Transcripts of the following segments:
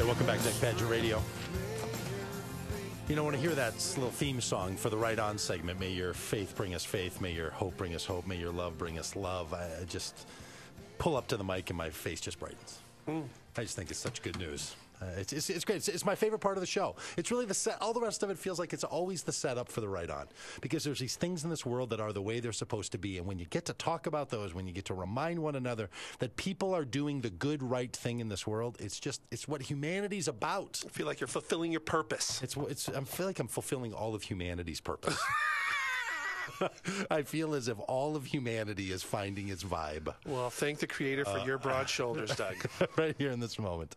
Hey, welcome back to Pagitt Radio. You know, when I hear that little theme song for the Right On segment, may your faith bring us faith, may your hope bring us hope, may your love bring us love, I just pull up to the mic and my face just brightens. I just think it's such good news. It's great. It's my favorite part of the show. It's really the set. All the rest of it feels like it's always the setup for the Right On, because there's these things in this world that are the way they're supposed to be, and when you get to talk about those, when you get to remind one another that people are doing the good, right thing in this world, it's what humanity's about. I feel like you're fulfilling your purpose. I feel like I'm fulfilling all of humanity's purpose. I feel as if all of humanity is finding its vibe. Well, thank the Creator for your broad shoulders, Doug. Right here in this moment.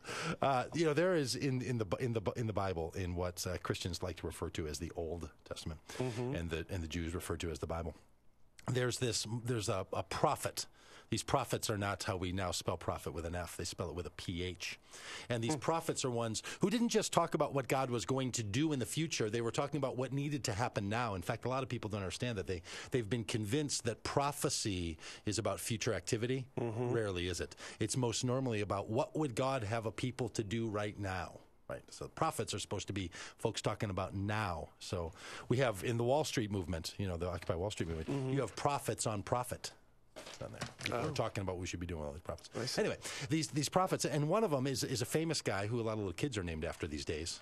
There is in the Bible, in what Christians like to refer to as the Old Testament, and the Jews refer to as the Bible. There's a prophet. These prophets are not how we now spell prophet with an F. They spell it with a PH. And these prophets are ones who didn't just talk about what God was going to do in the future. They were talking about what needed to happen now. In fact, a lot of people don't understand that they've been convinced that prophecy is about future activity. Rarely is it. It's most normally about what would God have a people to do right now. Right. So prophets are supposed to be folks talking about now. So we have in the Wall Street movement, the Occupy Wall Street movement, you have prophets on profit. Down there. People are talking about what we should be doing with all these prophets. Anyway, these prophets, and one of them is a famous guy who a lot of little kids are named after these days.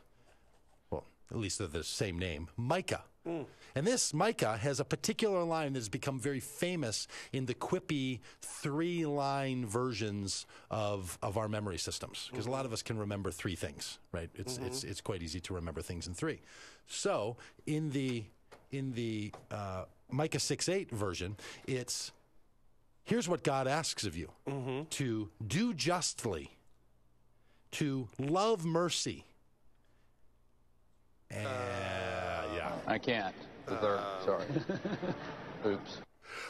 Well, at least they're the same name, Micah. And this Micah has a particular line that has become very famous in the quippy 3-line versions of our memory systems, because a lot of us can remember 3 things, right? It's quite easy to remember things in 3. So in the Micah 6:8 version, it's here's what God asks of you: to do justly, to love mercy. I can't. Sorry. Oops.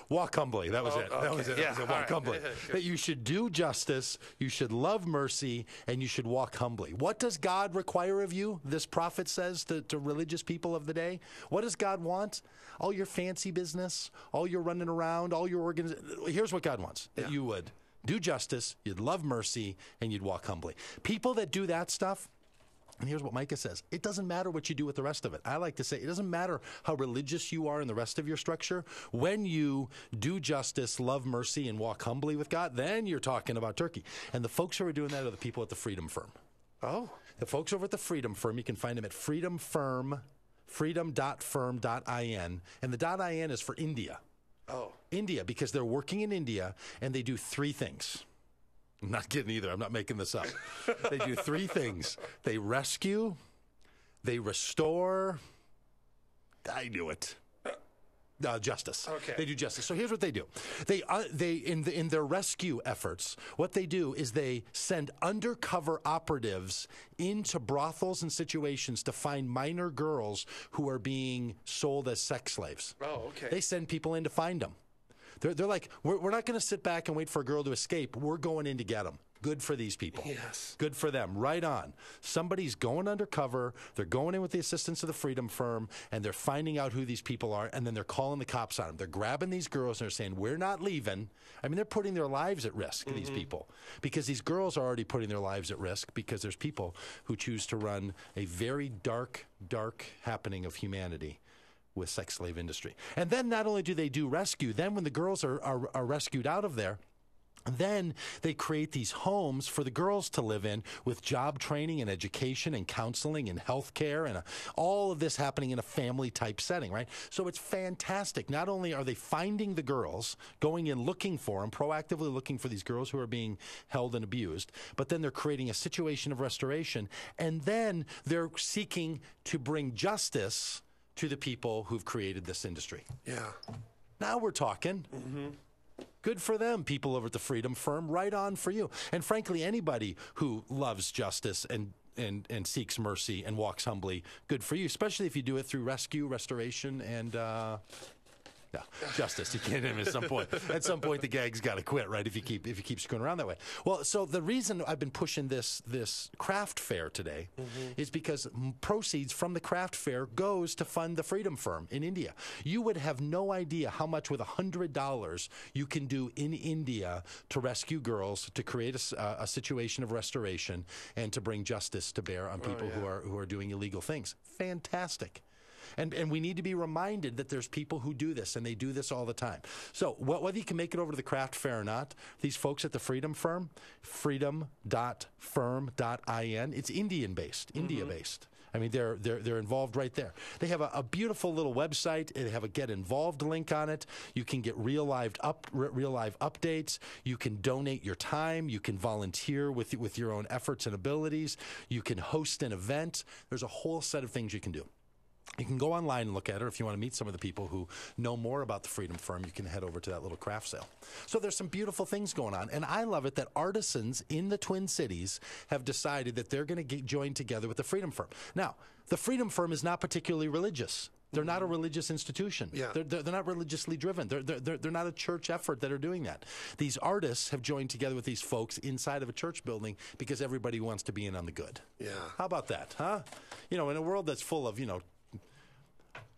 Walk humbly. That was it. Okay. That was it. Yeah. Walk humbly. Sure. That you should do justice, you should love mercy, and you should walk humbly. What does God require of you? This prophet says to religious people of the day. What does God want? All your fancy business, all your running around, all your here's what God wants: that you would do justice, you'd love mercy, and you'd walk humbly. People that do that stuff. And here's what Micah says: it doesn't matter what you do with the rest of it. I like to say it doesn't matter how religious you are in the rest of your structure. When you do justice, love mercy, and walk humbly with God, then you're talking about turkey. And the folks who are doing that are the people at the Freedom Firm. Oh. The folks over at the Freedom Firm, you can find them at freedom.firm.in. And the .in is for India. Oh. India, because they're working in India, and they do 3 things. I'm not kidding either. I'm not making this up. They do 3 things. They rescue, they restore, I knew it. Justice. Okay. They do justice. So here's what they do. They in their rescue efforts, what they do is they send undercover operatives into brothels and situations to find minor girls who are being sold as sex slaves. Oh, okay. They send people in to find them. They're like, we're not going to sit back and wait for a girl to escape. We're going in to get them. Good for these people. Yes. Good for them. Right on. Somebody's going undercover. They're going in with the assistance of the Freedom Firm, and they're finding out who these people are, and then they're calling the cops on them. They're grabbing these girls, and they're saying, we're not leaving. I mean, they're putting their lives at risk, these people, because these girls are already putting their lives at risk because there's people who choose to run a very dark, dark happening of humanity with sex slave industry. And then not only do they do rescue, then when the girls are rescued out of there, then they create these homes for the girls to live in with job training and education and counseling and health care and all of this happening in a family type setting, right? So it's fantastic. Not only are they finding the girls, going in looking for them, proactively looking for these girls who are being held and abused, but then they're creating a situation of restoration, and then they're seeking to bring justice to the people who've created this industry. Yeah. Now we're talking. Good for them, people over at the Freedom Firm. Right on for you. And frankly, anybody who loves justice and seeks mercy and walks humbly, good for you, especially if you do it through rescue, restoration, and Yeah, justice. You can't hit him at some point. At some point, the gag's got to quit, right? If you keep screwing around that way. Well, so the reason I've been pushing this craft fair today is because proceeds from the craft fair goes to fund the Freedom Firm in India. You would have no idea how much with $100 you can do in India to rescue girls, to create a situation of restoration, and to bring justice to bear on people who are doing illegal things. Fantastic. And we need to be reminded that there's people who do this, and they do this all the time. So whether you can make it over to the craft fair or not, these folks at the Freedom Firm, freedom.firm.in, it's Indian-based, India-based. I mean, they're involved right there. They have a beautiful little website. They have a Get Involved link on it. You can get real live updates. You can donate your time. You can volunteer with your own efforts and abilities. You can host an event. There's a whole set of things you can do. You can go online and look at it. Or if you want to meet some of the people who know more about the Freedom Firm, you can head over to that little craft sale. So there's some beautiful things going on. And I love it that artisans in the Twin Cities have decided that they're going to join together with the Freedom Firm. Now, the Freedom Firm is not particularly religious. They're not a religious institution. Yeah. They're not religiously driven. They're not a church effort that are doing that. These artists have joined together with these folks inside of a church building because everybody wants to be in on the good. Yeah. How about that, huh? You know, in a world that's full of,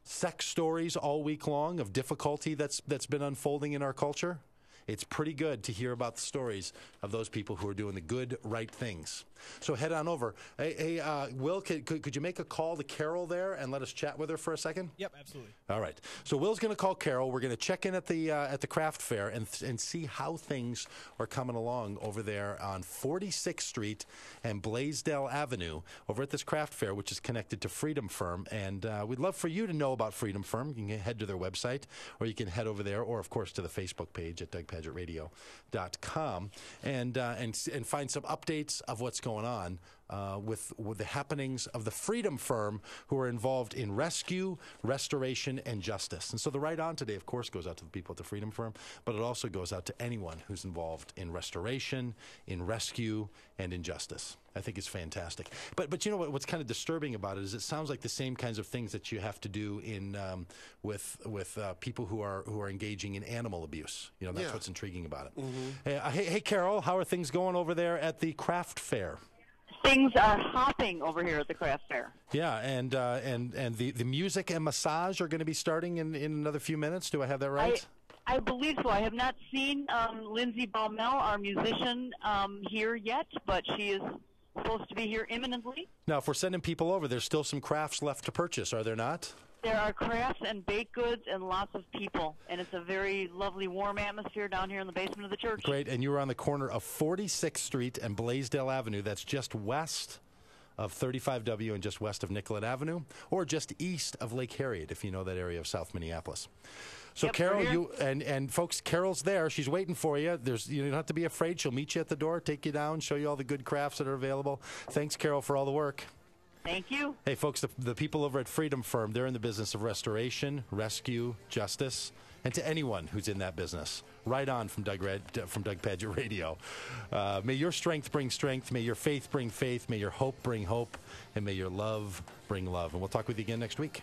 sex stories all week long of difficulty that's been unfolding in our culture, it's pretty good to hear about the stories of those people who are doing the good, right things. So head on over. Hey, Will, could you make a call to Carol there and let us chat with her for a second? Yep, absolutely. All right. So Will's going to call Carol. We're going to check in at the craft fair and see how things are coming along over there on 46th Street and Blaisdell Avenue over at this craft fair, which is connected to Freedom Firm. And we'd love for you to know about Freedom Firm. You can head to their website, or you can head over there, or of course to the Facebook page at DougPagittRadio.com and find some updates of what's going on with the happenings of the Freedom Firm, who are involved in rescue, restoration, and justice. And so the Right On today, of course, goes out to the people at the Freedom Firm, but it also goes out to anyone who's involved in restoration, in rescue, and in justice. I think it's fantastic. But you know what's kind of disturbing about it is it sounds like the same kinds of things that you have to do in with people who are engaging in animal abuse. You know, that's what's intriguing about it. Hey, Carol, how are things going over there at the craft fair? Things are hopping over here at the craft fair. Yeah, and the music and massage are going to be starting in another few minutes. Do I have that right? I believe so. I have not seen Lindsay Baumel, our musician, here yet, but she is supposed to be here imminently. Now, if we're sending people over, there's still some crafts left to purchase, are there not? There are crafts and baked goods and lots of people, and it's a very lovely, warm atmosphere down here in the basement of the church. Great, and you were on the corner of 46th Street and Blaisdell Avenue. That's just west of 35W and just west of Nicollet Avenue, or just east of Lake Harriet, if you know that area of South Minneapolis. So yep, Carol, you and folks, Carol's there. She's waiting for you. You don't have to be afraid. She'll meet you at the door, take you down, show you all the good crafts that are available. Thanks, Carol, for all the work. Thank you. Hey, folks, the people over at Freedom Firm, they're in the business of restoration, rescue, justice, and to anyone who's in that business. Right on from Doug Pagitt Radio. May your strength bring strength. May your faith bring faith. May your hope bring hope. And may your love bring love. And we'll talk with you again next week.